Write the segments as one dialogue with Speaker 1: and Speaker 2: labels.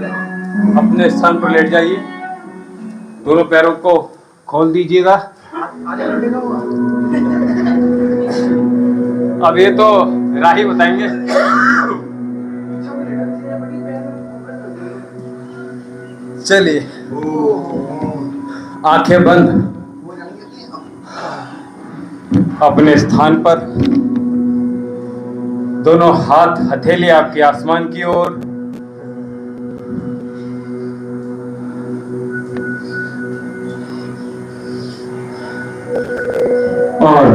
Speaker 1: अपने स्थान पर लेट जाइए। दोनों पैरों को खोल दीजिएगा। अब ये तो राही बताएंगे। चलिए, आंखें बंद, अपने स्थान पर। दोनों हाथ हथेली आपके आसमान की ओर। और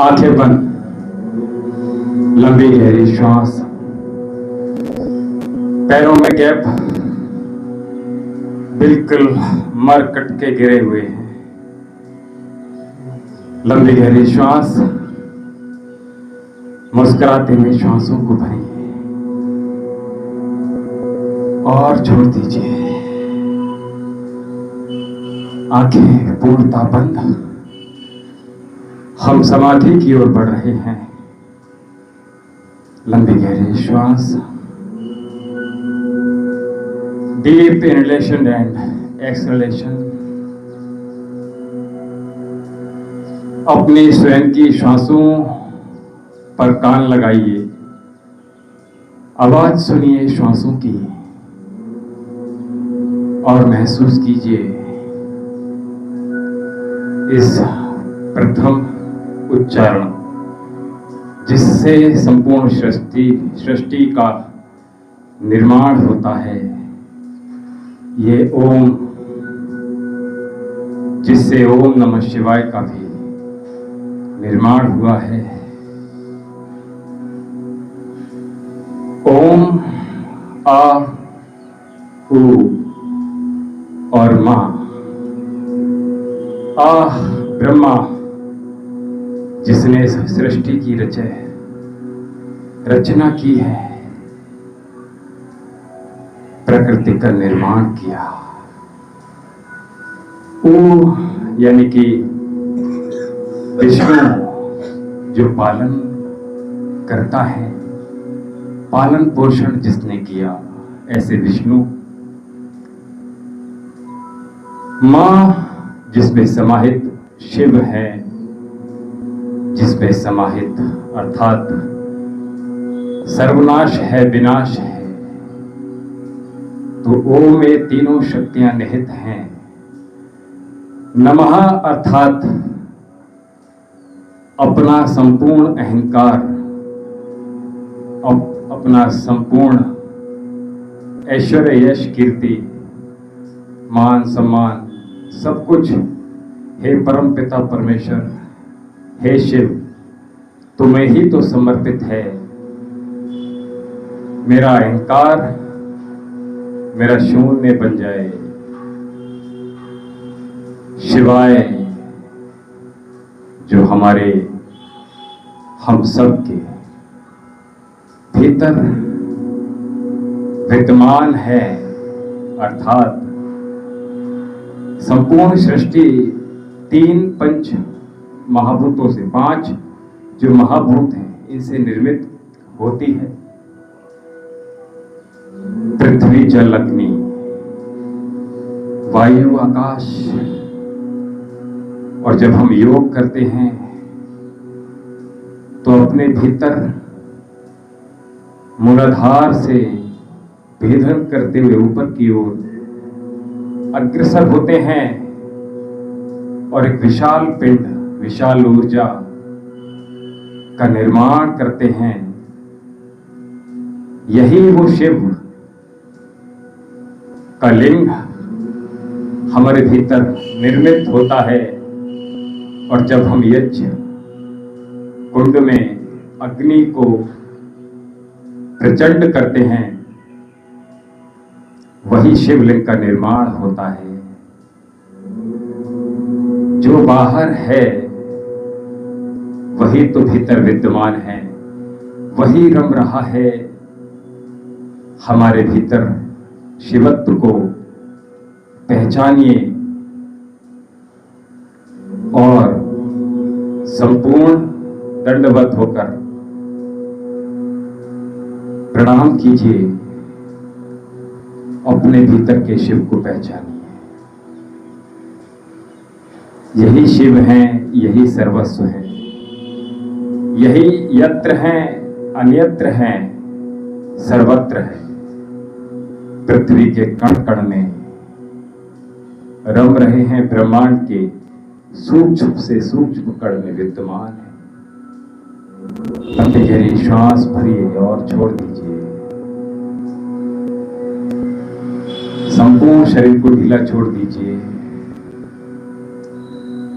Speaker 1: आंखें बंद, लंबी गहरी श्वास। पैरों में गैप बिल्कुल मरकट के गिरे हुए हैं। लंबी गहरी श्वास, मुस्कुराते हुए श्वासों को भरिए और छोड़ दीजिए। आंखें पूर्णतः बंद। हम समाधि की ओर बढ़ रहे हैं। लंबी गहरी श्वास, डीप इनहेलेशन एंड एक्सहेलेशन। अपनी स्वयं की श्वासों पर कान लगाइए, आवाज सुनिए श्वासों की और महसूस कीजिए इस प्रथम उच्चारण जिससे संपूर्ण सृष्टि का निर्माण होता है। ये ओम, जिससे ओम नमः शिवाय का भी निर्माण हुआ है। ओम, आ, उ और मा। आ ब्रह्मा, जिसने सृष्टि की रचना की है, प्रकृति का निर्माण किया। उ यानी कि विष्णु, जो पालन करता है, पालन पोषण जिसने किया, ऐसे विष्णु। मां, जिसमें समाहित शिव है, जिसमें समाहित अर्थात सर्वनाश है, विनाश है। तो ओम में तीनों शक्तियां निहित हैं। नमः अर्थात अपना संपूर्ण अहंकार, अपना संपूर्ण ऐश्वर्य, यश, कीर्ति, मान, सम्मान, सब कुछ हे परम पिता परमेश्वर, हे शिव, तुम्हें ही तो समर्पित है। मेरा अहंकार, मेरा शून्य बन जाए। शिवाय, जो हमारे हम सब के भीतर विद्यमान है, अर्थात संपूर्ण सृष्टि तीन पंच महाभूतों से, पांच जो महाभूत हैं, इनसे निर्मित होती है। पृथ्वी, जल, अग्नि, वायु, आकाश। और जब हम योग करते हैं तो अपने भीतर मूलाधार से भेदन करते हुए ऊपर की ओर अग्रसर होते हैं और एक विशाल पिंड, विशाल ऊर्जा का निर्माण करते हैं। यही वो शिव का लिंग हमारे भीतर निर्मित होता है। और जब हम यज्ञ कुंड में अग्नि को प्रचंड करते हैं, वही शिवलिंग का निर्माण होता है। जो बाहर है वही तो भीतर विद्यमान है, वही रम रहा है हमारे भीतर। शिवत्व को पहचानिए और संपूर्ण दंडवत होकर प्रणाम कीजिए अपने भीतर के शिव को पहचानिए। यही शिव हैं, यही सर्वस्व है, यही यत्र हैं अन्यत्र हैं, सर्वत्र है। पृथ्वी के कण कण में रम रहे हैं, ब्रह्मांड के सूक्ष्म से सूक्ष्म कण में विद्यमान है। लंबी गहरी श्वास भरिए और छोड़ दीजिए। संपूर्ण शरीर को ढीला छोड़ दीजिए।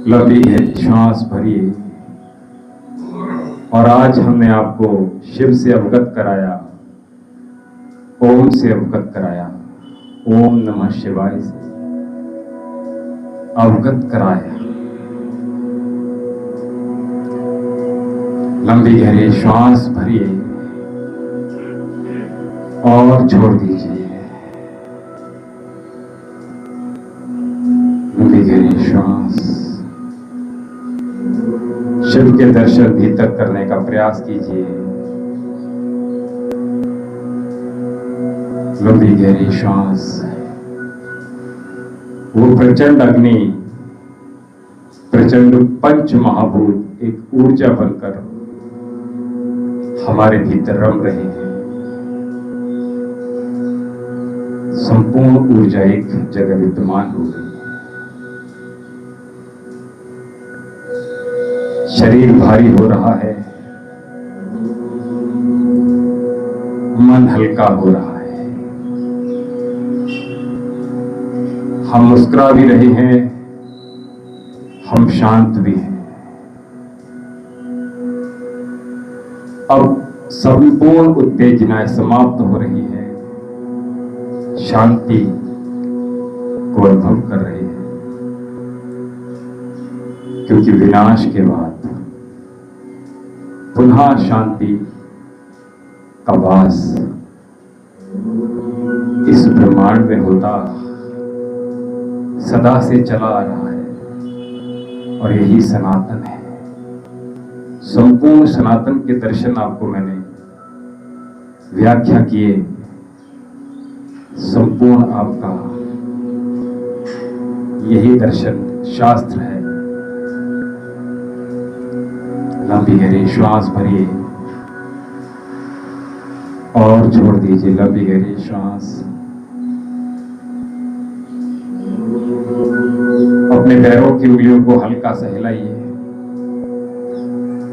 Speaker 1: लंबी गहरी श्वास भरिए। और आज हमने आपको शिव से अवगत कराया, ओम से अवगत कराया, ओम नमः शिवाय से अवगत कराया। लंबी गहरी श्वास भरिए और छोड़ दीजिए। लंबी गहरी श्वास। शिव के दर्शन भीतर करने का प्रयास कीजिए। लंबी गहरी श्वास। वो प्रचंड अग्नि, प्रचंड पंच महाभूत एक ऊर्जा बनकर हमारे भीतर रम रहे हैं। संपूर्ण ऊर्जा एक जगह विद्यमान हो गई। शरीर भारी हो रहा है, मन हल्का हो रहा है। हम मुस्कुरा भी रहे हैं, हम शांत भी हैं। अब संपूर्ण उत्तेजनाएं समाप्त हो रही है, शांति को अनुभव कर रहे हैं। क्योंकि विनाश के बाद पुनः शांति का वास इस ब्रह्मांड में होता सदा से चला आ रहा है और यही सनातन है। संपूर्ण सनातन के दर्शन आपको मैंने व्याख्या किए। संपूर्ण आपका यही दर्शन शास्त्र है। लंबी गहरी श्वास भरिए और छोड़ दीजिए। लंबी गहरी श्वास। अपने पैरों की उंगलियों को हल्का सा हिलाइए,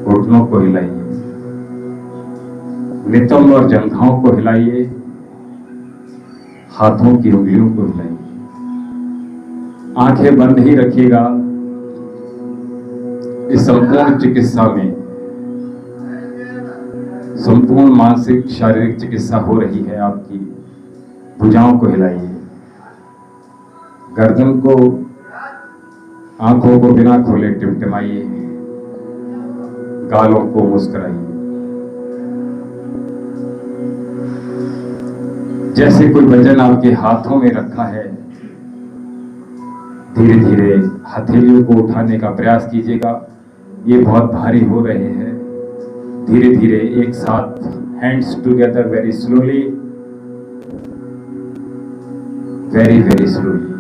Speaker 1: घुटनों को हिलाइए, नितंब और जंघाओं को हिलाइए, हाथों की उंगलियों को हिलाइए। आंखें बंद ही रखिएगा। इस संपूर्ण चिकित्सा में संपूर्ण मानसिक शारीरिक चिकित्सा हो रही है। आपकी भुजाओं को हिलाइए, गर्दन को, आंखों को बिना खोले टिमटिमाइए, गालों को मुस्कुराइए। जैसे कोई वजन आपके हाथों में रखा है, धीरे धीरे हथेलियों को उठाने का प्रयास कीजिएगा। ये बहुत भारी हो रहे हैं। धीरे धीरे एक साथ, hands together, very slowly, very very slowly.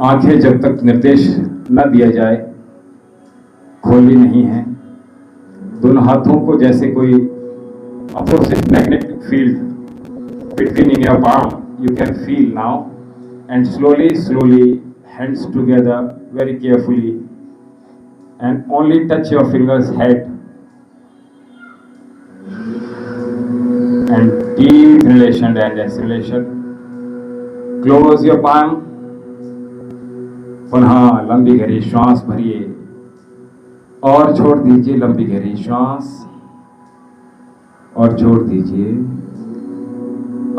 Speaker 1: आंखें जब तक निर्देश न दिया जाए खोलनी नहीं है। दोनों हाथों को जैसे कोई opposite magnetic field between in your palm, you can feel now, and slowly hands together very carefully, and only touch your fingers head, and deep inhalation and exhalation. Close your palm. पुनः लंबी गहरी श्वास भरिए और छोड़ दीजिए। लंबी गहरी श्वास और छोड़ दीजिए।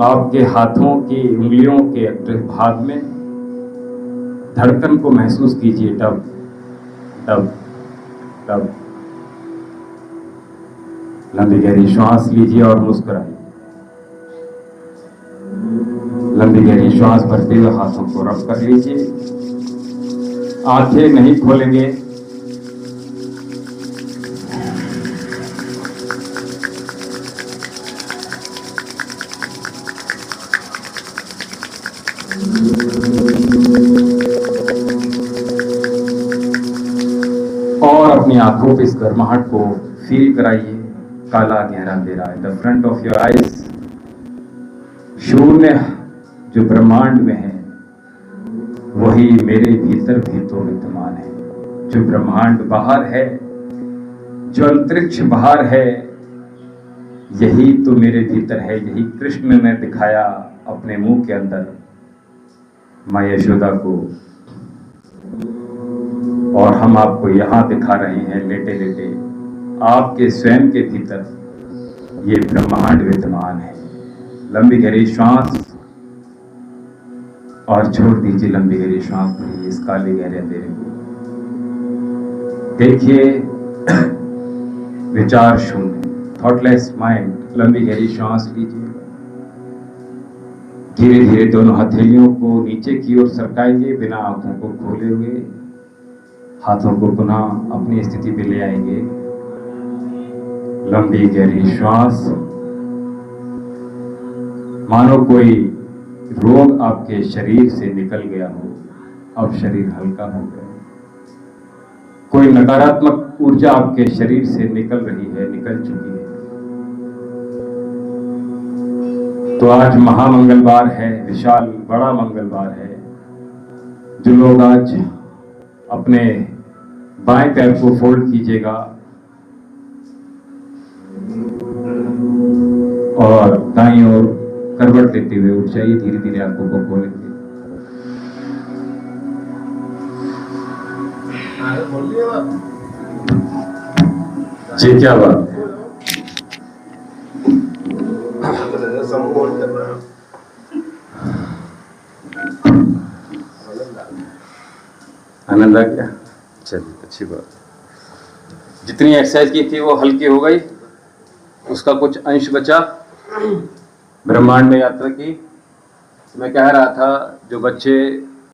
Speaker 1: आपके हाथों की उंगलियों के भाग में धड़कन को महसूस कीजिए। Tub tub tub. लंबी गहरी श्वास लीजिए और मुस्कुराइए। लंबी गहरी श्वास भरते हुए हाथों को रब कर लीजिए। आंखें नहीं खोलेंगे। और अपनी आंखों पे इस गर्माहट को फील कराइए। काला गहरा अंधेरा है the front of your eyes. शून्य जो ब्रह्मांड में है वही मेरे भीतर भी तो विद्यमान है। जो ब्रह्मांड बाहर है, जो अंतरिक्ष बाहर है, यही तो मेरे भीतर है। यही कृष्ण ने दिखाया अपने मुंह के अंदर मां यशोदा को, और हम आपको यहां दिखा रहे हैं लेटे लेटे। आपके स्वयं के भीतर ये ब्रह्मांड विद्यमान है। लंबी गहरी श्वास और छोड़ दीजिए। लंबी गहरी श्वास भरिए इस काले गहरे अंधेरे को। देखिए विचार शून्य, थॉटलेस माइंड। लंबी गहरी श्वास लीजिए। धीरे धीरे दोनों हथेलियों को नीचे की ओर सरकाएंगे बिना आंखों को खोले हुए। हाथों को पुनः अपनी स्थिति पे ले आएंगे। लंबी गहरी श्वास। मानो कोई रोग आपके शरीर से निकल गया हो, अब शरीर हल्का हो गया। कोई नकारात्मक ऊर्जा आपके शरीर से निकल रही है, निकल चुकी है। तो आज महामंगलवार है, विशाल बड़ा मंगलवार है। जो लोग आज अपने बाएं पैर को फोल्ड कीजिएगा और दाईं ओर करवट लेते हुए उठ जाइए। धीरे धीरे आंखों को खोलेंगे। जी क्या बात है। आनंद आ गया। चलिए अच्छी बात। जितनी एक्सरसाइज की थी वो हल्की हो गई, उसका कुछ अंश बचा। ब्रह्मांड में यात्रा की। मैं कह रहा था जो बच्चे